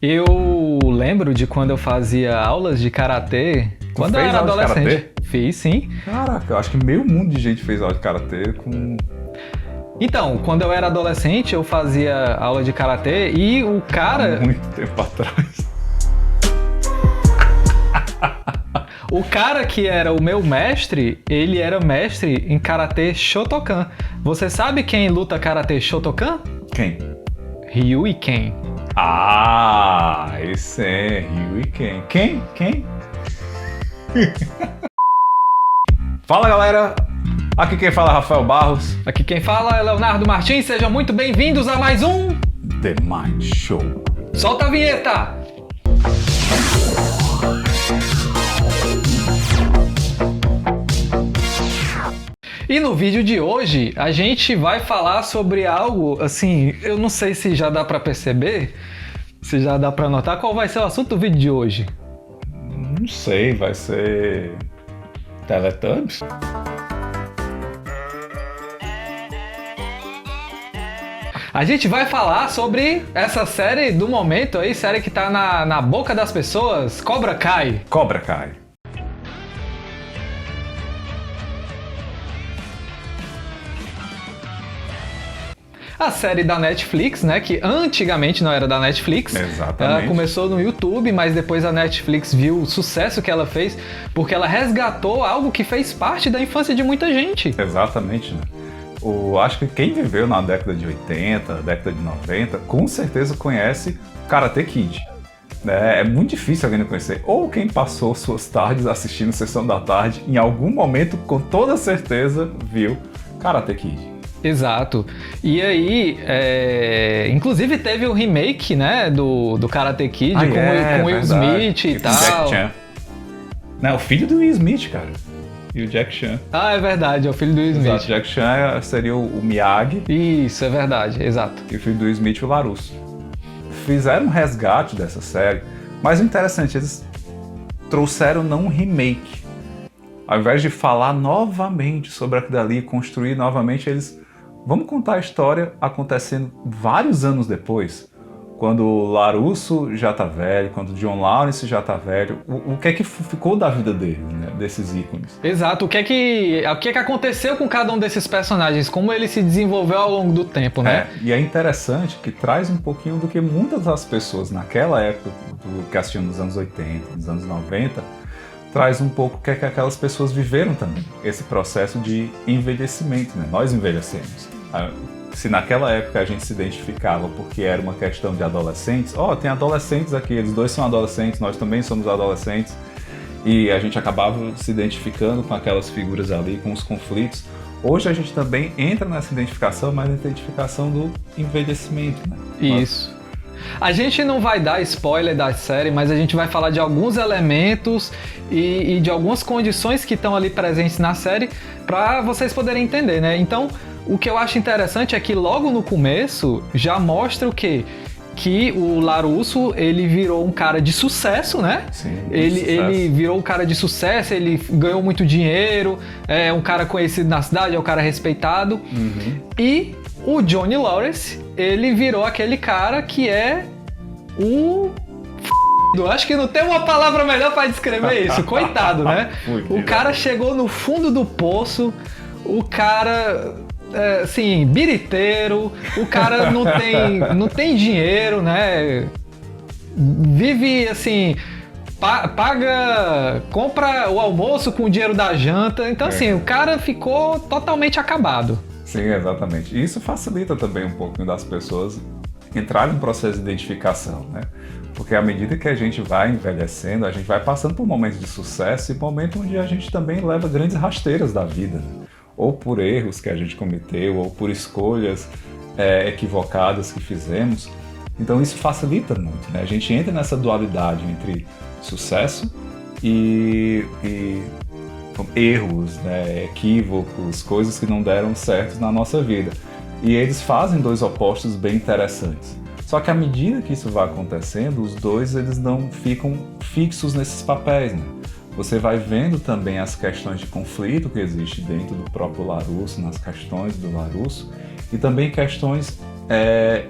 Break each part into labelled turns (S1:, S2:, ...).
S1: Eu lembro de quando eu fazia aulas de karatê, quando eu era adolescente. Fiz, sim.
S2: Caraca, eu acho que meio mundo de gente fez aula de karatê com...
S1: Então, quando eu era adolescente, eu fazia aula de karatê e o cara...
S2: Há muito tempo atrás.
S1: O cara que era o meu mestre, ele era mestre em karatê Shotokan. Você sabe quem luta karatê Shotokan?
S2: Quem?
S1: Ryu e Ken.
S2: Ah, esse é Ryu e Ken. Quem? Fala, galera. Aqui quem fala é Rafael Barros.
S1: Aqui quem fala é Leonardo Martins. Sejam muito bem-vindos a mais um...
S2: The Mind Show.
S1: Solta a vinheta! E no vídeo de hoje, a gente vai falar sobre algo, assim, eu não sei se já dá pra perceber, se já dá pra notar qual vai ser o assunto do vídeo de hoje.
S2: Não sei, vai ser... Teletubbies?
S1: A gente vai falar sobre essa série do momento aí, série que tá na boca das pessoas, Cobra Kai.
S2: Cobra Kai.
S1: A série da Netflix, né, que antigamente não era da Netflix.
S2: Exatamente.
S1: Ela começou no YouTube, mas depois a Netflix viu o sucesso que ela fez, porque ela resgatou algo que fez parte da infância de muita gente.
S2: Exatamente, né? Acho que quem viveu na década de 80, década de 90, com certeza conhece Karate Kid. É muito difícil alguém não conhecer. Ou quem passou suas tardes assistindo Sessão da Tarde, em algum momento, com toda certeza, viu Karate Kid.
S1: Exato. E aí, inclusive teve o remake, né, do Karate Kid com Will Smith e tal.
S2: Jack Chan. Não, o filho do Will Smith, cara. E o Jack Chan.
S1: Ah, é verdade, é o filho do Will Smith.
S2: Exato, Jack Chan seria o Miyagi.
S1: Isso, é verdade, exato.
S2: E o filho do Will Smith, o LaRusso. Fizeram um resgate dessa série, mas o interessante, eles trouxeram não um remake. Ao invés de falar novamente sobre aquilo dali, construir novamente, eles... Vamos contar a história acontecendo vários anos depois, quando o LaRusso já tá velho, quando o John Lawrence já tá velho, o que é que ficou da vida deles, né, desses ícones.
S1: Exato, o que é que aconteceu com cada um desses personagens, como ele se desenvolveu ao longo do tempo, né?
S2: E é interessante que traz um pouquinho do que muitas das pessoas naquela época, que assistiam nos anos 80, nos anos 90, traz um pouco o que é que aquelas pessoas viveram também, esse processo de envelhecimento, né? Nós envelhecemos. Se naquela época a gente se identificava porque era uma questão de adolescentes, tem adolescentes aqui, eles dois são adolescentes, nós também somos adolescentes, e a gente acabava se identificando com aquelas figuras ali, com os conflitos. Hoje a gente também entra nessa identificação, mas na identificação do envelhecimento, né?
S1: Isso. A gente não vai dar spoiler da série, mas a gente vai falar de alguns elementos e de algumas condições que estão ali presentes na série para vocês poderem entender, né? Então, o que eu acho interessante é que logo no começo já mostra o quê? Que o LaRusso, ele virou um cara de sucesso, né?
S2: Sim,
S1: ele virou um cara de sucesso, ele ganhou muito dinheiro, é um cara conhecido na cidade, é um cara respeitado.
S2: Uhum.
S1: E o Johnny Lawrence, ele virou aquele cara que é o... Acho que não tem uma palavra melhor para descrever isso. Coitado, né? O cara chegou no fundo do poço, o cara... assim, biriteiro, o cara não tem dinheiro, né? Vive assim, compra o almoço com o dinheiro da janta. Então, assim, o cara ficou totalmente acabado.
S2: Sim, exatamente. E isso facilita também um pouquinho das pessoas entrarem no processo de identificação, né? Porque à medida que a gente vai envelhecendo, a gente vai passando por momentos de sucesso e momentos onde a gente também leva grandes rasteiras da vida, né? Ou por erros que a gente cometeu, ou por escolhas equivocadas que fizemos. Então isso facilita muito, né? A gente entra nessa dualidade entre sucesso e erros, né? Equívocos, coisas que não deram certo na nossa vida. E eles fazem dois opostos bem interessantes. Só que à medida que isso vai acontecendo, os dois eles não ficam fixos nesses papéis, né? Você vai vendo também as questões de conflito que existe dentro do próprio LaRusso, nas questões do LaRusso, e também questões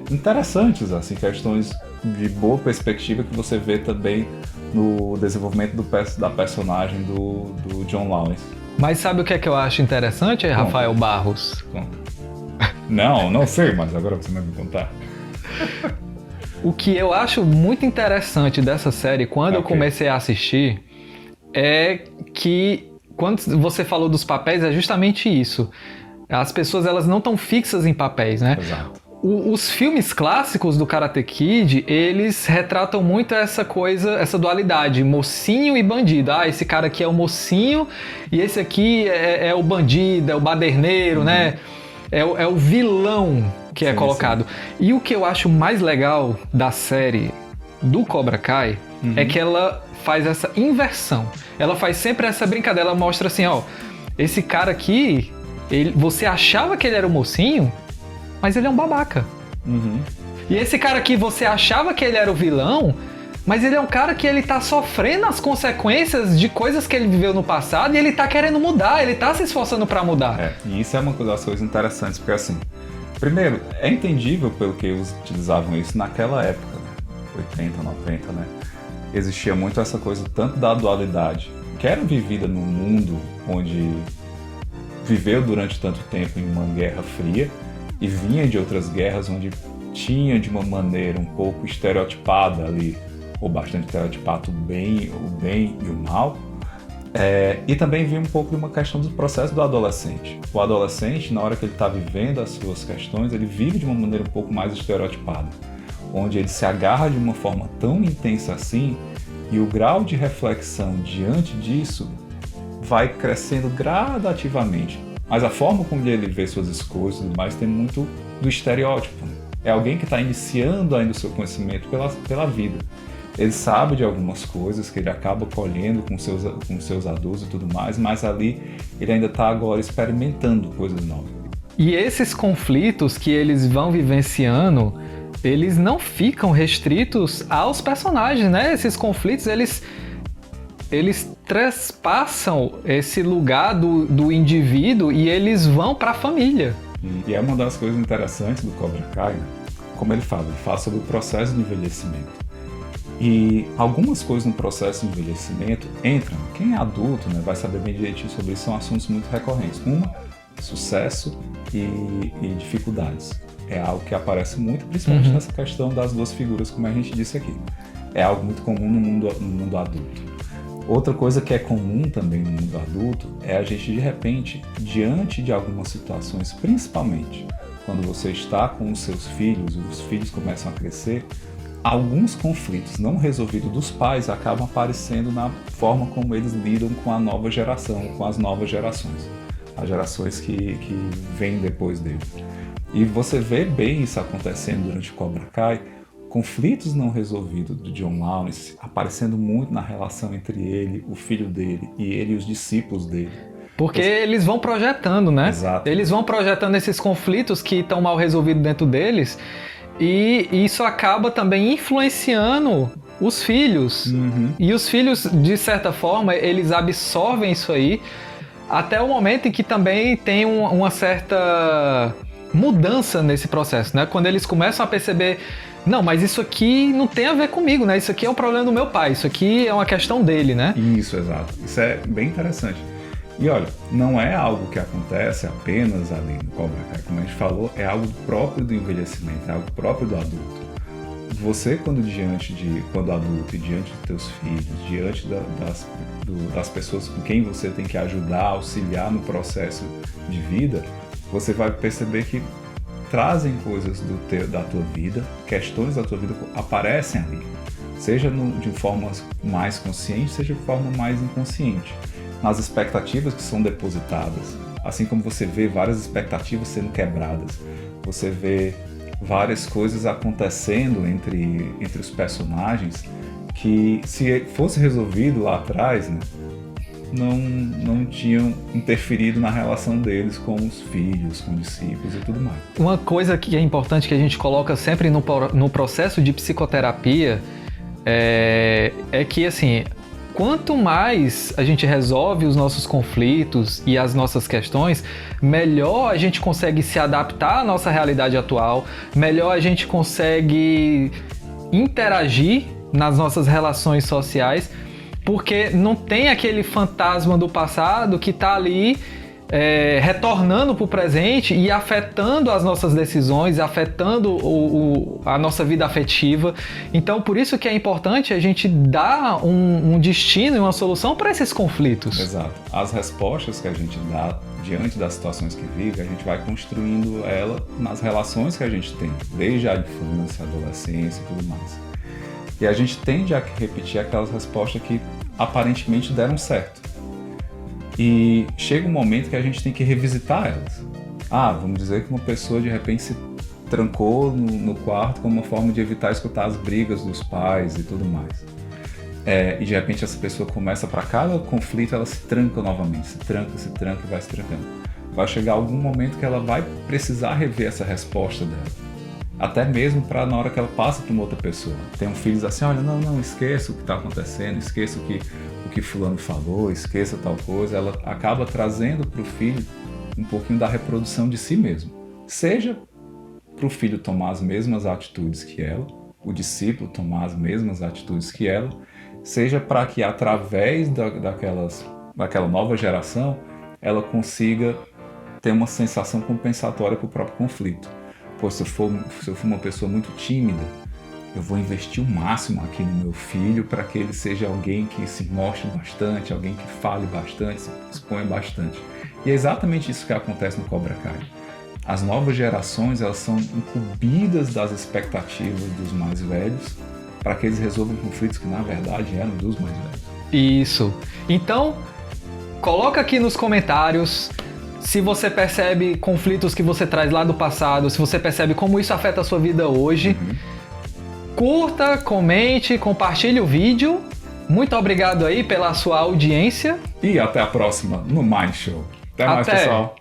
S2: interessantes, assim, questões de boa perspectiva que você vê também no desenvolvimento da personagem do John Lawrence.
S1: Mas sabe o que é que eu acho interessante, Rafael Barros?
S2: Não sei, mas agora você vai me contar.
S1: O que eu acho muito interessante dessa série, quando eu comecei a assistir, é que quando você falou dos papéis, é justamente isso. As pessoas, elas não estão fixas em papéis, né?
S2: Exato.
S1: Os filmes clássicos do Karate Kid, eles retratam muito essa coisa, essa dualidade, mocinho e bandido. Ah, esse cara aqui é o mocinho e esse aqui é o bandido, é o baderneiro, né? É o vilão que é colocado. Sim. E o que eu acho mais legal da série do Cobra Kai é que ela faz essa inversão. Ela faz sempre essa brincadeira, ela mostra assim, ó, esse cara aqui, você achava que ele era o mocinho, mas ele é um babaca. E esse cara aqui, você achava que ele era o vilão, mas ele é um cara que ele tá sofrendo as consequências de coisas que ele viveu no passado e ele tá querendo mudar, ele tá se esforçando pra mudar.
S2: E isso é uma das coisas interessantes, porque assim, primeiro, é entendível pelo que eles utilizavam isso naquela época, né? 80, 90, né? Existia muito essa coisa tanto da dualidade, que era vivida num mundo onde viveu durante tanto tempo em uma guerra fria e vinha de outras guerras onde tinha de uma maneira um pouco estereotipada ali, ou bastante estereotipado o bem e o mal, e também vinha um pouco de uma questão do processo do adolescente. O adolescente, na hora que ele está vivendo as suas questões, ele vive de uma maneira um pouco mais estereotipada, onde ele se agarra de uma forma tão intensa assim, e o grau de reflexão diante disso vai crescendo gradativamente. Mas a forma como ele vê suas escolhas e tudo mais tem muito do estereótipo. Né? É alguém que está iniciando ainda o seu conhecimento pela vida. Ele sabe de algumas coisas que ele acaba colhendo com seus adultos e tudo mais, mas ali ele ainda está agora experimentando coisas novas.
S1: E esses conflitos que eles vão vivenciando, eles não ficam restritos aos personagens, né? Esses conflitos, eles trespassam esse lugar do indivíduo e eles vão para a família.
S2: E é uma das coisas interessantes do Cobra Kai, né? Como ele fala sobre o processo de envelhecimento. E algumas coisas no processo de envelhecimento entram. Quem é adulto, né, vai saber bem direitinho sobre isso, são assuntos muito recorrentes. Uma, sucesso e dificuldades. É algo que aparece muito, principalmente nessa questão das duas figuras, como a gente disse aqui. É algo muito comum no mundo adulto. Outra coisa que é comum também no mundo adulto é a gente, de repente, diante de algumas situações, principalmente quando você está com os seus filhos, os filhos começam a crescer, alguns conflitos não resolvidos dos pais acabam aparecendo na forma como eles lidam com a nova geração, com as novas gerações, as gerações que vêm depois dele. E você vê bem isso acontecendo durante Cobra Kai, conflitos não resolvidos do John Lawrence aparecendo muito na relação entre ele, o filho dele e os discípulos dele.
S1: Porque eles vão projetando, né?
S2: Exato.
S1: Eles vão projetando esses conflitos que estão mal resolvidos dentro deles e isso acaba também influenciando os filhos. E os filhos, de certa forma, eles absorvem isso aí até o momento em que também tem uma certa mudança nesse processo, né? Quando eles começam a perceber, não, mas isso aqui não tem a ver comigo, né? Isso aqui é um problema do meu pai, isso aqui é uma questão dele, né?
S2: Isso, exato. Isso é bem interessante. E olha, não é algo que acontece apenas ali no Cobra Kai, como a gente falou, é algo próprio do envelhecimento, é algo próprio do adulto. Você, quando adulto e diante dos teus filhos, diante das pessoas com quem você tem que ajudar, auxiliar no processo de vida, você vai perceber que trazem coisas da tua vida, questões da tua vida aparecem ali, seja de forma mais consciente, seja de forma mais inconsciente, nas expectativas que são depositadas, assim como você vê várias expectativas sendo quebradas, você vê várias coisas acontecendo entre os personagens que, se fosse resolvido lá atrás, né, não tinham interferido na relação deles com os filhos, com os discípulos e tudo mais.
S1: Uma coisa que é importante que a gente coloca sempre no processo de psicoterapia é que, assim, quanto mais a gente resolve os nossos conflitos e as nossas questões, melhor a gente consegue se adaptar à nossa realidade atual, melhor a gente consegue interagir nas nossas relações sociais, porque não tem aquele fantasma do passado que está ali retornando para o presente e afetando as nossas decisões, afetando a nossa vida afetiva. Então, por isso que é importante a gente dar um destino e uma solução para esses conflitos.
S2: Exato. As respostas que a gente dá diante das situações que vive, a gente vai construindo ela nas relações que a gente tem, desde a infância, a adolescência e tudo mais. E a gente tende a repetir aquelas respostas que aparentemente deram certo. E chega um momento que a gente tem que revisitar elas. Vamos dizer que uma pessoa de repente se trancou no quarto como uma forma de evitar escutar as brigas dos pais e tudo mais. E de repente essa pessoa começa, para cada conflito, ela se tranca novamente, se tranca e vai se trancando. Vai chegar algum momento que ela vai precisar rever essa resposta dela. Até mesmo para na hora que ela passa para uma outra pessoa. Tem um filho que diz assim, olha, não, esqueça o que está acontecendo, esqueça o que fulano falou, esqueça tal coisa. Ela acaba trazendo para o filho um pouquinho da reprodução de si mesmo. Seja para o filho tomar as mesmas atitudes que ela, o discípulo tomar as mesmas atitudes que ela, seja para que através daquela nova geração ela consiga ter uma sensação compensatória para o próprio conflito. Pois se eu for uma pessoa muito tímida, eu vou investir o máximo aqui no meu filho para que ele seja alguém que se mostre bastante, alguém que fale bastante, se exponha bastante. E é exatamente isso que acontece no Cobra Kai. As novas gerações, elas são incumbidas das expectativas dos mais velhos para que eles resolvam conflitos que, na verdade, eram dos mais velhos.
S1: Isso. Então, coloca aqui nos comentários se você percebe conflitos que você traz lá do passado, se você percebe como isso afeta a sua vida hoje. Curta, comente, compartilhe o vídeo. Muito obrigado aí pela sua audiência.
S2: E até a próxima no Mind Show. Até mais, pessoal.